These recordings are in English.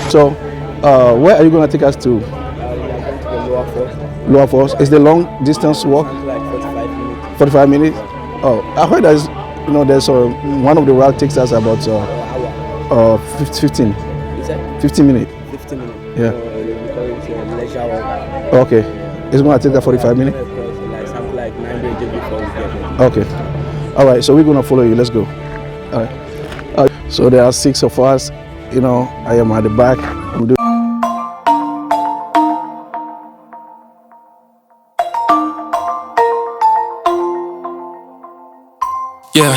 So, where are you going to take us to? We are going to the Lower Falls. Lower Falls. Is the long distance walk? Like 45 minutes. 45 minutes? Oh, I heard there's one of the route takes us about 15. Is that 15 minutes. 15 minutes? Yeah. We call it leisure walk. Okay. It's going to take that 45 minutes? Like something like 9 bridges before we get there. Okay. All right. So we're going to follow you. Let's go. All right. So there are 6 of us. I am at the back. I'm doing. Yeah,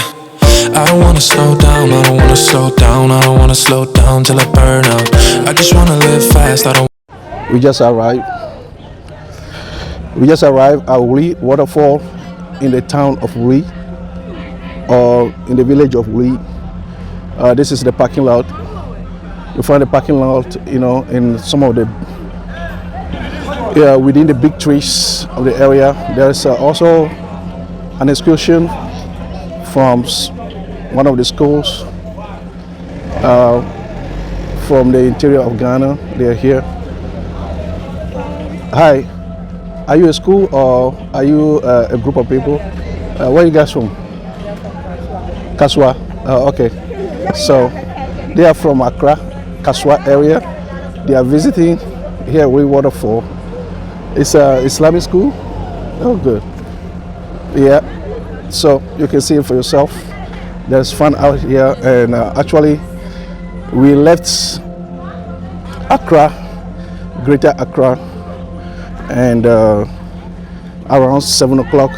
I don't wanna slow down, I don't wanna slow down, I don't wanna slow down till I burn out. I just wanna live fast, I don't. We just arrived at Wli Waterfall in the town of Wli, or in the village of Wli. This is the parking lot. You find the parking lot, in some of the within the big trees of the area. There's also an excursion from one of the schools from the interior of Ghana. They are here. Hi, are you a school or are you a group of people? Where are you guys from? Kaswa. Okay. So they are from Accra, Kaswa area. They are visiting here Wli Waterfall. It's an Islamic school. Oh, good. Yeah. So you can see it for yourself. There's fun out here, and actually we left Accra, Greater Accra, and around 7 o'clock.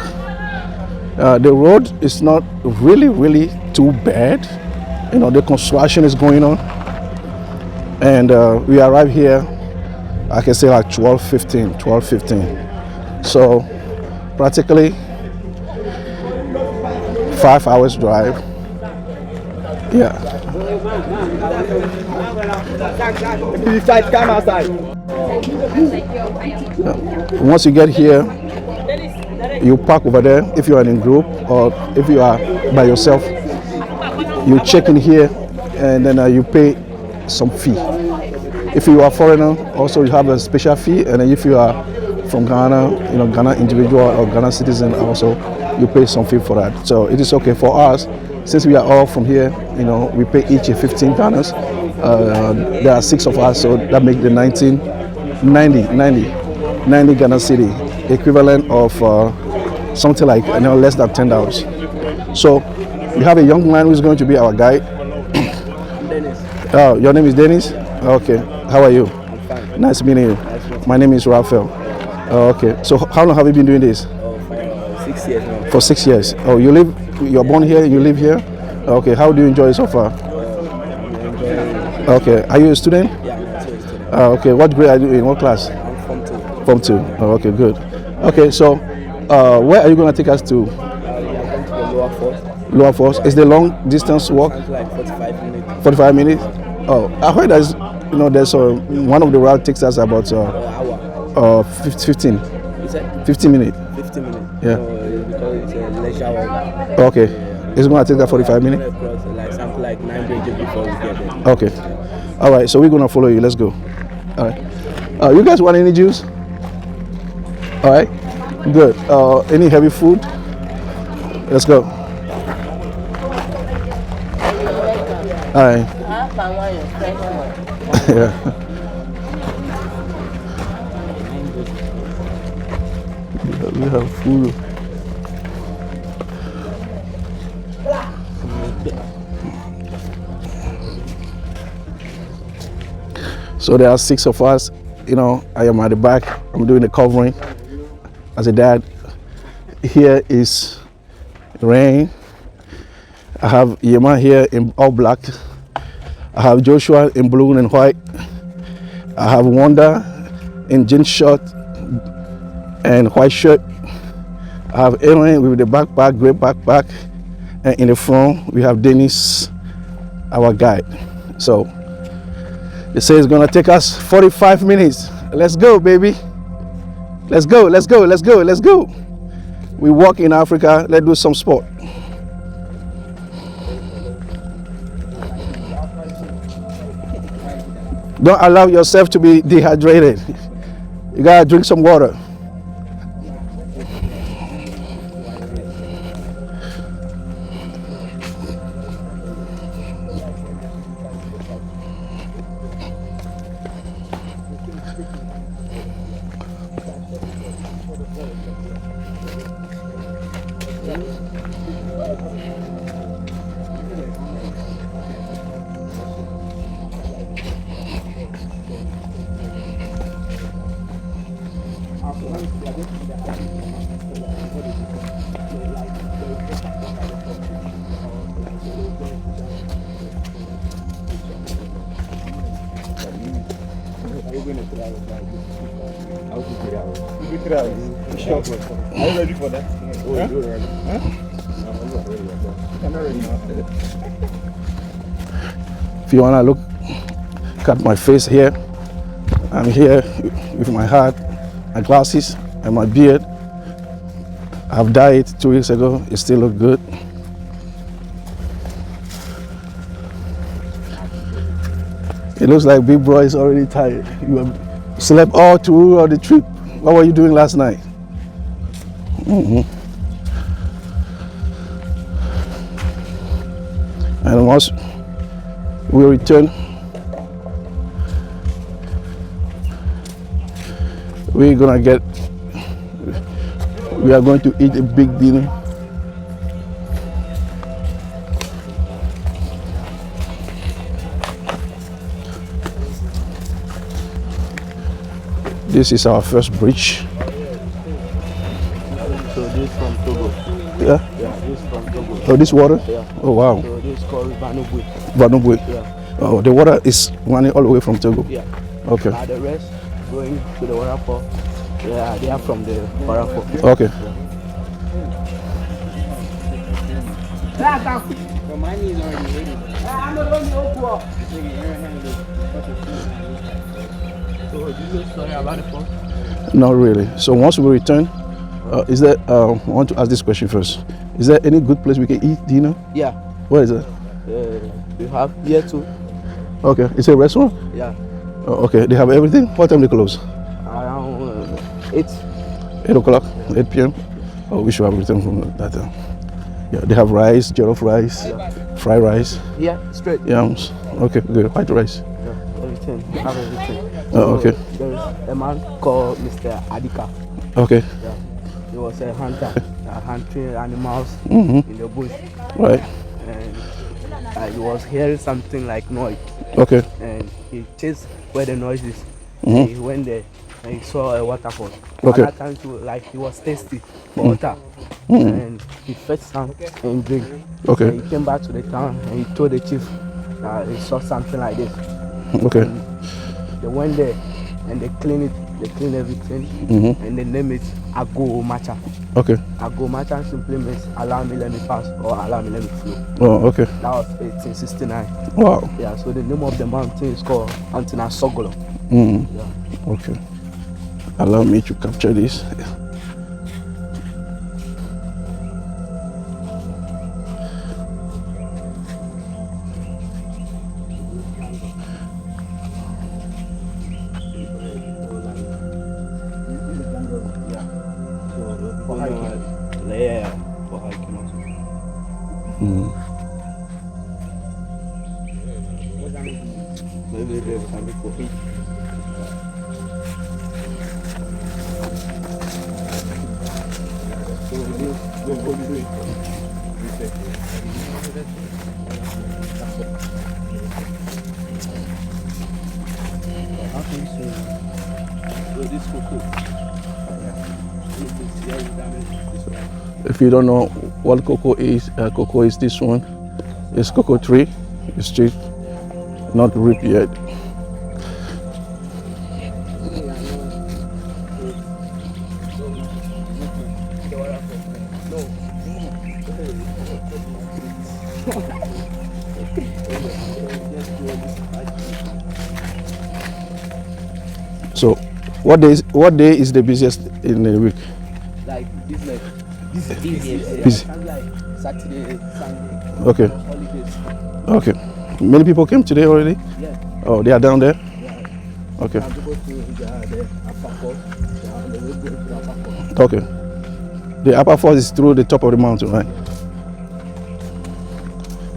The road is not really too bad. The construction is going on, and we arrived here, I can say like 12:15. So practically 5 hours drive. Yeah. Come outside. Once you get here, you park over there if you are in a group, or if you are by yourself, you check in here, and then you pay some fee. If you are a foreigner, also you have a special fee, and then if you are from Ghana, Ghana individual or Ghana citizen, also you pay some fee for that. So it is okay for us, since we are all from here. We pay each 15 Ghanas. There are 6 of us, so that makes the 90 Ghana city, equivalent of something like less than $10. So we have a young man who's going to be our guide. Dennis. Oh, your name is Dennis? Okay. How are you? I'm fine. Nice meeting you. My name is Raphael. Oh, okay. So how long have you been doing this? For 6 years now. For 6 years. Oh, you're born here, you live here? Okay. How do you enjoy it so far? I'm enjoying. Okay. Are you a student? Yeah, I'm also a student. Okay. What grade are you in? What class? I'm Form 2. Form 2. Oh, okay, good. Okay, so where are you going to take us to? We are going to the Lower Falls. Lower Falls. Is the long distance walk? Something like 45 minutes. 45 minutes? Oh, I heard there's one of the route takes us about Hour. 15 Is that 15 minutes. 15 minutes? Yeah. We call it leisure walk. Okay. It's going to take that 45 minutes? Across, like something like 9 bridges before we get there. Okay. All right, so we're going to follow you. Let's go. All right. You guys want any juice? All right. Good. Any heavy food? Let's go. All right. Yeah. We have food. So there are 6 of us. I am at the back. I'm doing the covering as a dad. Here is Rain. I have Yema here in all black. I have Joshua in blue and white. I have Wanda in jean short and white shirt. I have Aaron with the backpack, gray backpack. And in the front, we have Dennis, our guide. So they say it's gonna take us 45 minutes. Let's go, baby. Let's go, let's go, let's go, let's go. We walk in Africa, let's do some sport. Don't allow yourself to be dehydrated. You gotta drink some water. Are you ready for that? Huh? I'm not ready now. If you wanna look at my face here, I'm here with my hat, my glasses, and my beard. I've dyed 2 weeks ago. It still look good. It looks like Big Bro is already tired. You have slept all through the trip. What were you doing last night? And once we return, we are going to eat a big dinner. This is our first bridge. So this from Togo. Yeah. Yeah, this from Togo. Oh, this water? Yeah. Oh, wow. So this is called Vanubwe. Vanubwe. Yeah. Oh, the water is running all the way from Togo. Yeah. Okay. The rest going to the waterfall. Yeah, they are from the waterfall. Okay. The money is already ready. I'm not going to So did you story about the fall? Not really. So once we return, is there? I want to ask this question first. Is there any good place we can eat dinner? Yeah. Where is it? We have here too. Okay. It's a restaurant. Yeah. Oh, okay. They have everything. What time they close? Around 8. 8 o'clock. 8 p.m. Oh, we should have returned from that time. Yeah. They have rice, jollof rice, fried rice. Yeah, straight. Yams. Okay. Good. White rice. Yeah, everything. Have everything. Oh, okay. There is a man called Mr. Adika. Okay. Yeah. He was a hunter, hunting animals Mm-hmm. in the bush. Right. And he was hearing something like noise. Okay. And he chased where the noise is. Mhm. He went there and he saw a waterfall. Okay. At that time too, like he was thirsty for water. And he fetched some and drink. Okay. And he came back to the town and he told the chief that he saw something like this. Okay. They went there and they cleaned it. They cleaned everything. And they named it Ago Macha. Okay. Ago Macha simply means allow me, let me pass, or allow me, let me flow. Oh, okay. That was 1869. Wow. Yeah, so the name of the mountain is called Antina Sogolo. Mm. Yeah. Okay. Allow me to capture this. Yeah, for hiking also. Maybe they can be for heat. So we'll go to it. How can you say? So this cocoa. If you don't know what cocoa is this one. It's cocoa tree. It's just not ripe yet. So, what day is the busiest in the week? Like this, like this is easiest. Busy. Like Saturday, Sunday. Okay. Holidays. Okay. Many people came today already? Yeah. Oh, they are down there? Yeah. Okay. And to go to the upper falls. And then we'll go to the upper falls. Okay. The upper falls is through the top of the mountain, right?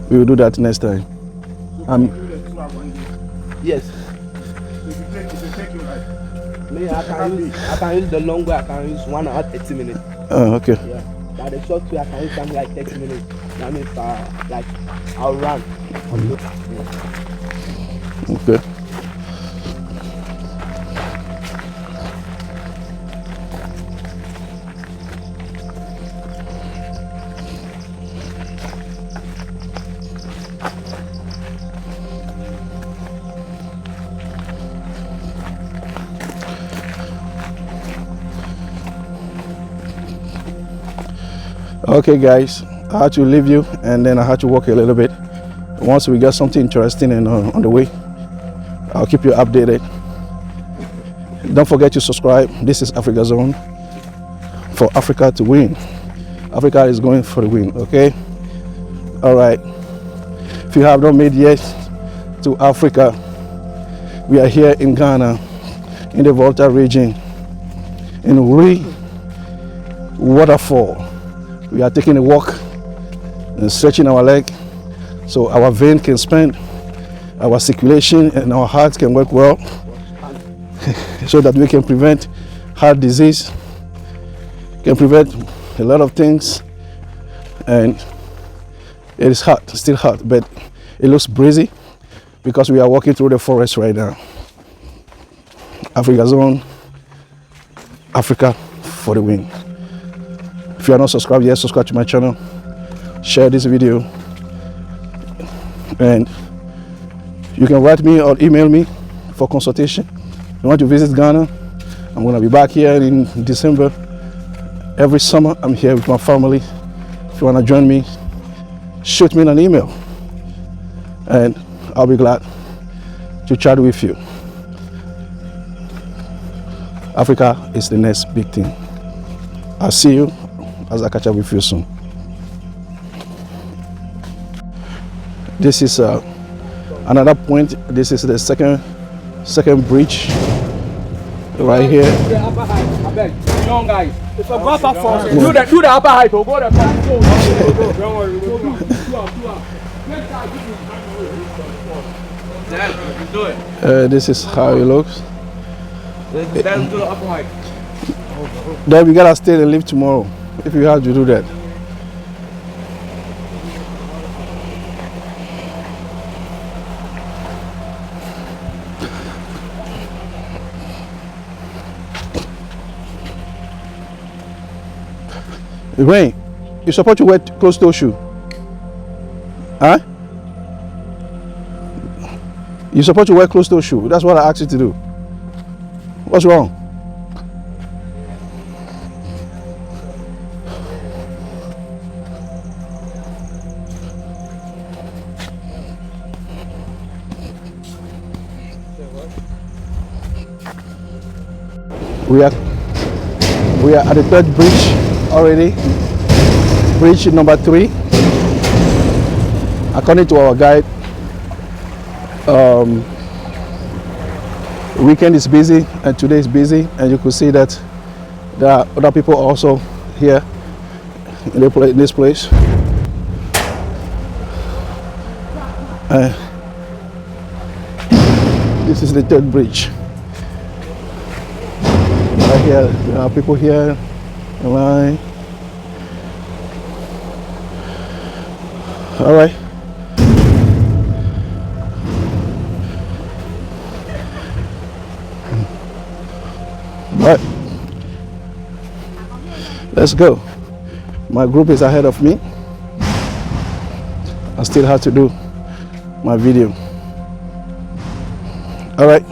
We will do that next time. Yes. If you take you like Me, I can use the long way. I can use 1 hour 30 minutes. Okay. Yeah. But the short way I can use something like 30 minutes. That means like I'll run. Okay. Okay guys, I had to leave you and then I had to walk a little bit. Once we got something interesting and on the way, I'll keep you updated. Don't forget to subscribe. This is AfrigaZone, for Africa to win. Africa is going for the win, okay? All right. If you have not made yet to Africa, we are here in Ghana, in the Volta region, in Wli Waterfall. We are taking a walk and stretching our leg so our vein can expand, our circulation and our heart can work well, so that we can prevent heart disease, can prevent a lot of things. And it is hot, still hot, but it looks breezy because we are walking through the forest right now. AfrigaZone, Africa for the win. If you are not subscribed yet, subscribe to my channel, share this video, and you can write me or email me for consultation. If you want to visit Ghana, I'm going to be back here in December. Every summer I'm here with my family. If you want to join me, shoot me an email and I'll be glad to chat with you. Africa is the next big thing. I'll see you as I catch up with you soon. This is another point. This is the second bridge right here. The upper height, I beg. Young guys. If I go upper falls, do the upper height. Or go the top. Don't worry, we'll go. Do it. This is how it looks. Then do the upper height. Then we gotta stay and leave tomorrow if you have to do that. Rain, you're supposed to wear closed-toe shoe. Huh? You're supposed to wear closed-toe shoe. That's what I asked you to do. What's wrong? We are at the third bridge already. Bridge number 3. According to our guide, weekend is busy and today is busy, and you could see that there are other people also here in this place. This is the third bridge. Right here, there are people here in line. All right. All right. Let's go. My group is ahead of me. I still have to do my video. All right.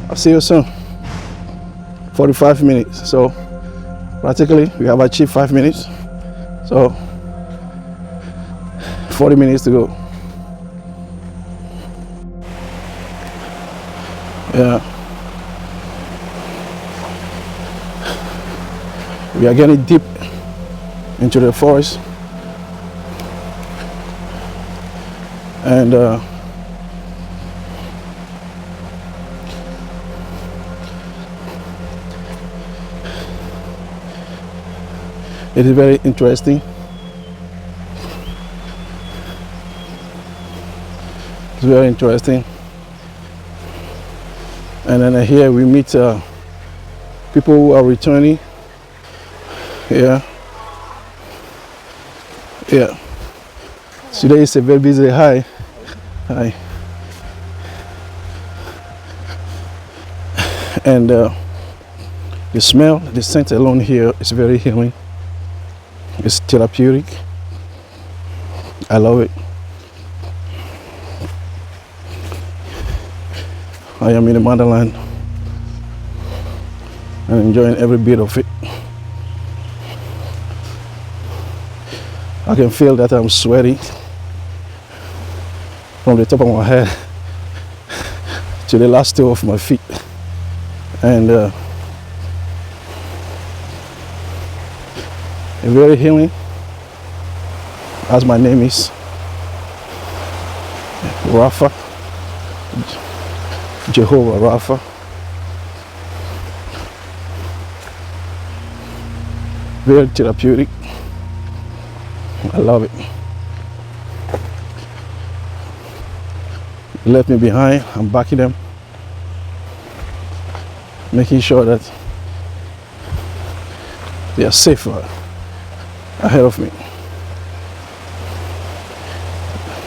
I'll see you soon. 45 minutes. So practically we have achieved 5 minutes. So 40 minutes to go. Yeah. We are getting deep into the forest. And It is very interesting. It's very interesting. And then here we meet people who are returning. Yeah. Yeah. Today is a very busy. Hi. Hi. And the smell, the scent alone here is very healing. It's therapeutic. I love it. I am in the motherland and enjoying every bit of it. I can feel that I'm sweating from the top of my head to the last toe of my feet. And very healing, as my name is Rapha, Jehovah Rapha. Very therapeutic. I love it. They left me behind. I'm backing them, making sure that they are safer ahead of me.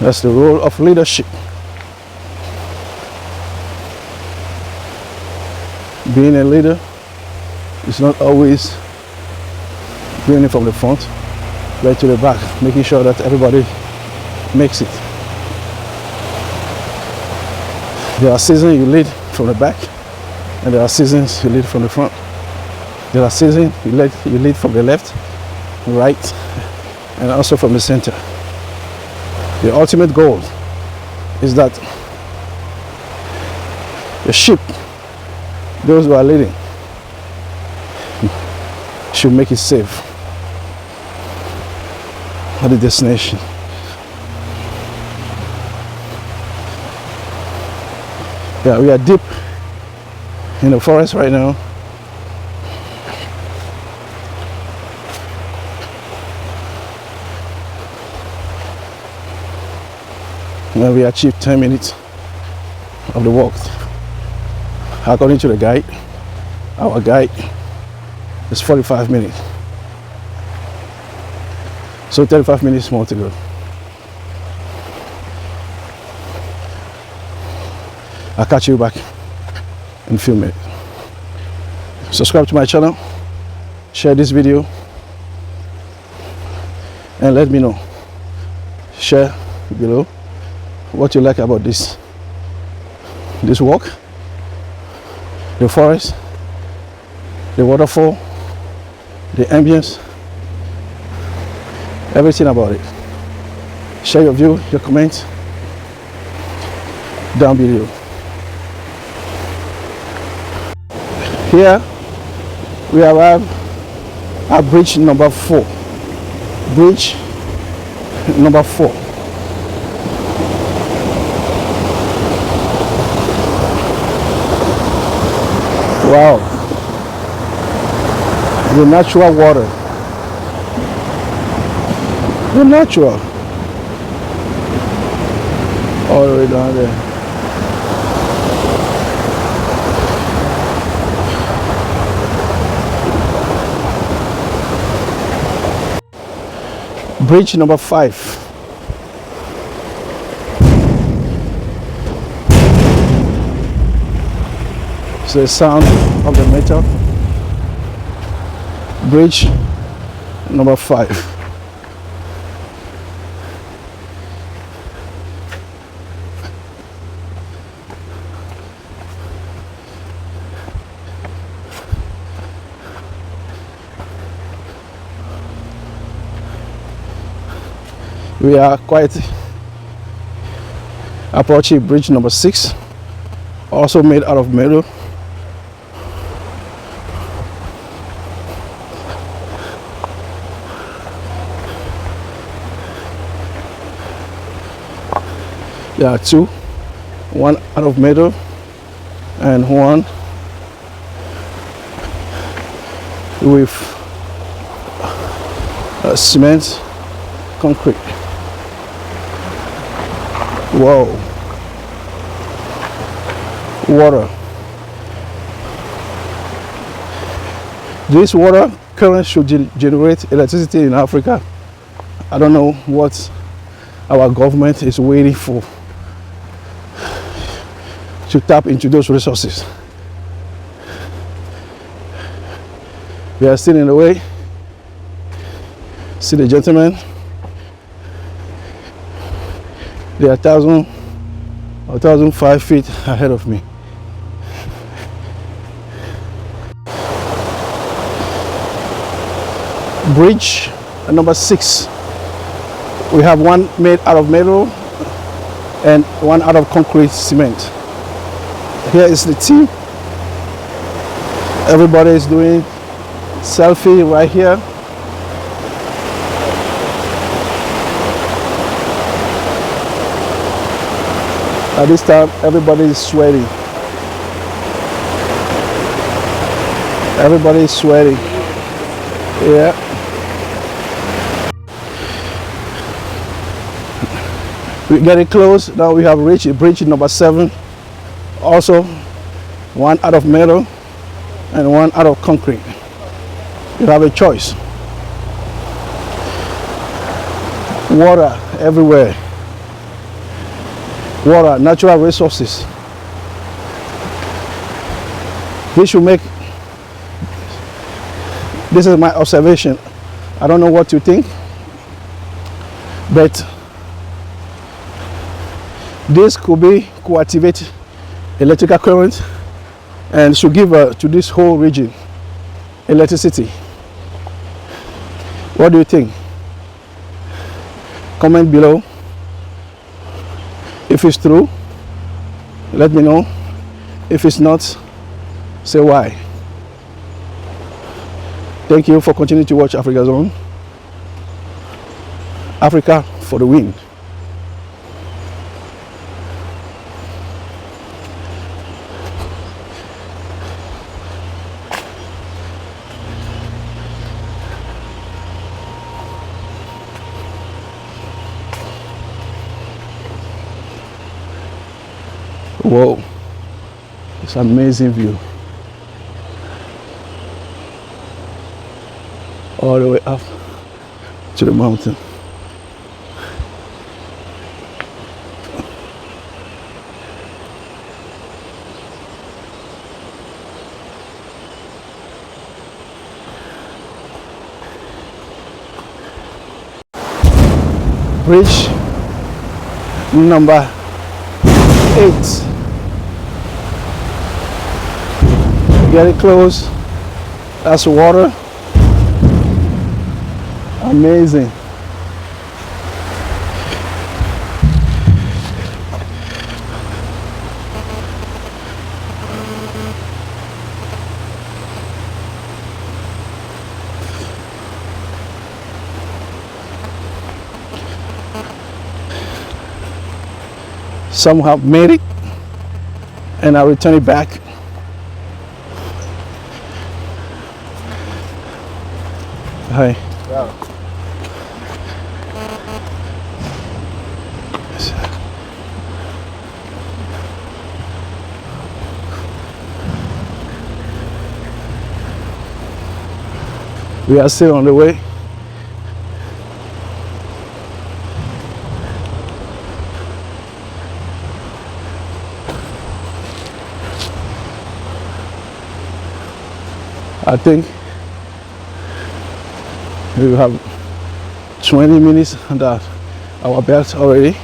That's the role of leadership. Being a leader is not always doing it from the front, right to the back, making sure that everybody makes it. There are seasons you lead from the back, and there are seasons you lead from the front. There are seasons you lead from the left, right, and also from the center. The ultimate goal is that the sheep, those who are leading, should make it safe at the destination. Yeah, we are deep in the forest right now. Now we achieved 10 minutes of the walk. According to the guide, our guide is 45 minutes. So 35 minutes more to go. I'll catch you back in a few minutes. Subscribe to my channel, share this video, and let me know. Share below what you like about this walk, the forest, the waterfall, the ambience, everything about it. Share your view, your comments down below. Here we arrive at bridge number 4. Bridge number 4. Wow, the natural water, the natural, all the way down there. Bridge number 5. So the sound of the metal. Bridge number 5. We are quite approaching bridge number 6, also made out of metal. There are 2, one out of metal and one with cement, concrete. Whoa. Water. This water current should generate electricity in Africa. I don't know what our government is waiting for to tap into those resources. We are still in the way. See the gentlemen. They are 1,000 or 1,005 feet ahead of me. Bridge number 6. We have one made out of metal and one out of concrete cement. Here is the team. Everybody is doing selfie right here. At this time, everybody is sweating. Everybody is sweating. Yeah. We're getting close. Now we have reached bridge number 7. Also, one out of metal and one out of concrete. You have a choice. Water everywhere. Water, natural resources. This should make, this is my observation. I don't know what you think, but this could activate electrical current and should give to this whole region electricity. What do you think? Comment below. If it's true, let me know. If it's not, say why. Thank you for continuing to watch AfrigaZone. Africa for the win. Whoa, it's an amazing view. All the way up to the mountain. Bridge number 8. Getting close. That's water. Amazing. Some have made it, and I return it back. Hi. Yeah. We are still on the way. I think we have 20 minutes under our belt already.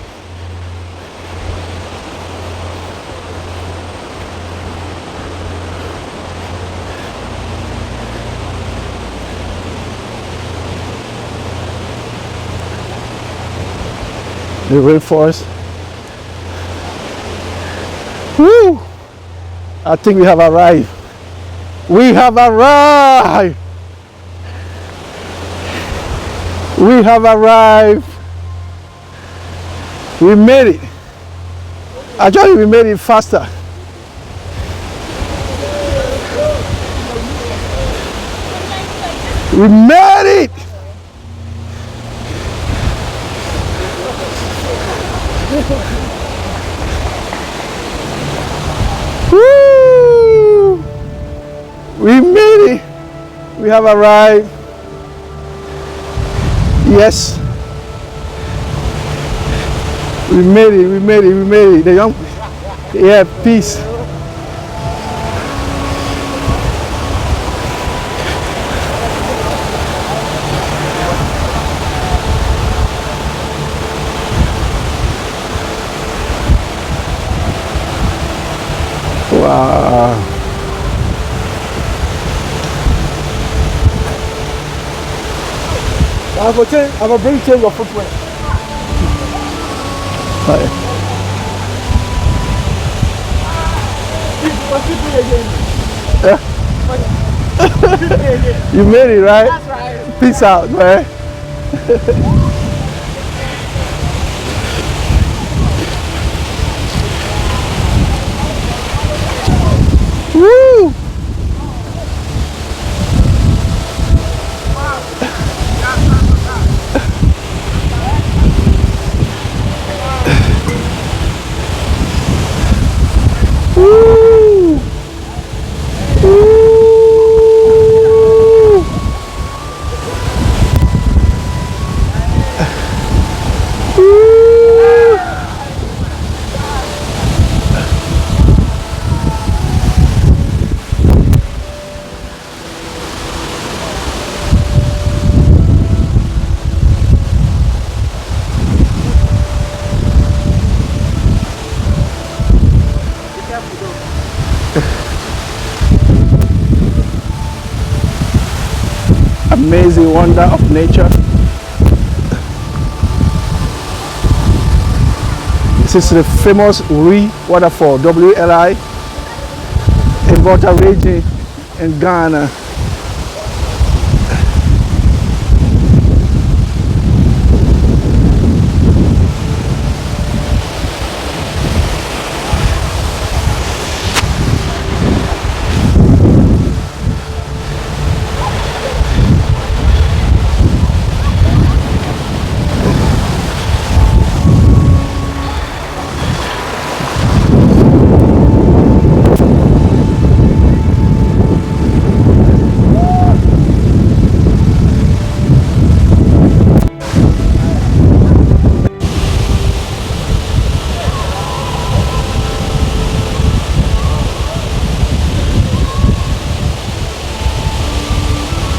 The rainforest. Woo! I think we have arrived. We have arrived. We have arrived. We made it. Actually, we made it faster. We made it. We made it. We have arrived. Yes. We made it. We made it. We made it. The young. Yeah, peace. Wow. I will bring change of footwear. You made it, right? That's right. Peace out, man. Woo! Woo! Woo! Amazing wonder of nature. This is the famous Wli Waterfall, WLI, in Volta region in Ghana.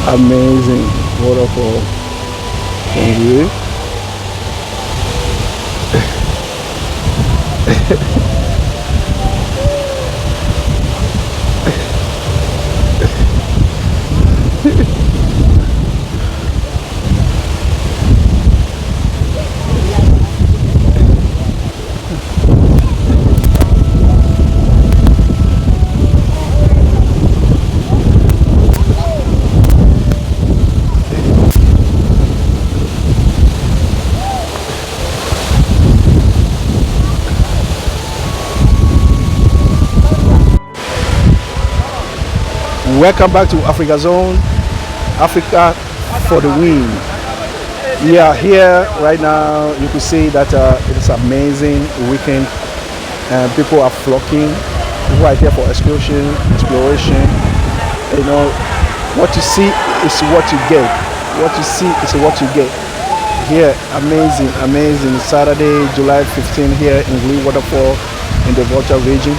Amazing waterfall from here. Welcome back to AfrigaZone, Africa for the win. We are here right now. You can see that it is amazing weekend. People are flocking. People are here for exploration. You know, what you see is what you get. What you see is what you get. Here, amazing. Saturday, July 15 here in Wli Waterfall in the Volta region.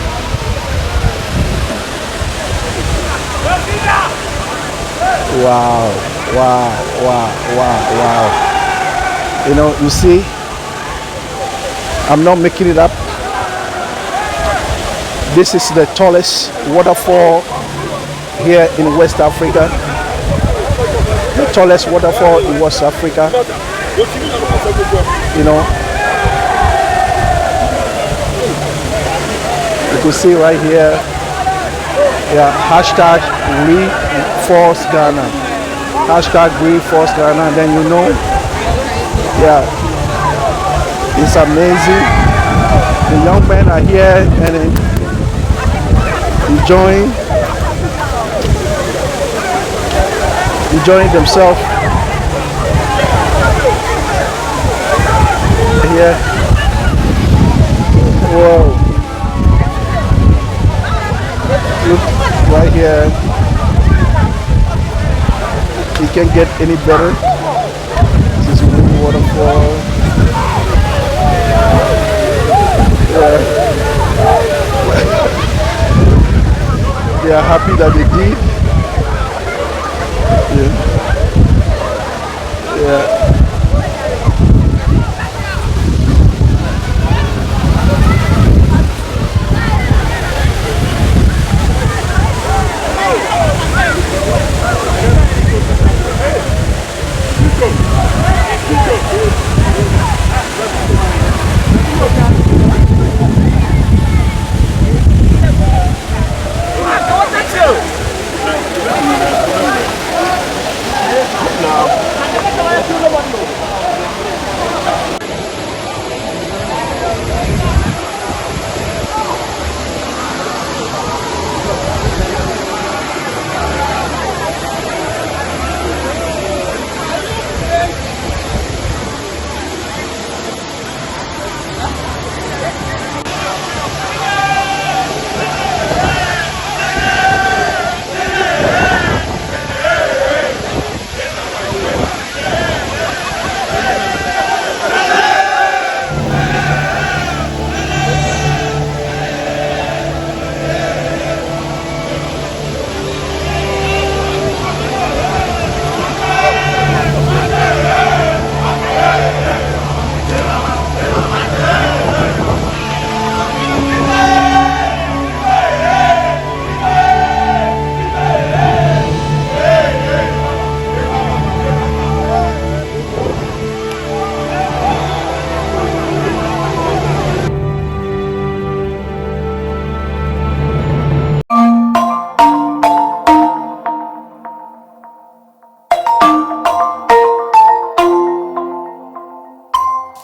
Wow. You know, you see, I'm not making it up. This is the tallest waterfall here in West Africa. The tallest waterfall in West Africa. You know, you can see right here. Yeah, hashtag #WliForce Ghana. Hashtag #WliForce Ghana. Then you know, yeah, it's amazing. The young men are here and enjoying themselves. Here. Whoa. Look right here. You can't get any better. This is Wli Waterfall. Yeah. They are happy that they did. Yeah. Yeah.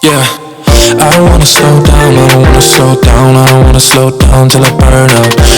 Yeah, I don't wanna slow down, I don't wanna slow down, I don't wanna slow down till I burn out.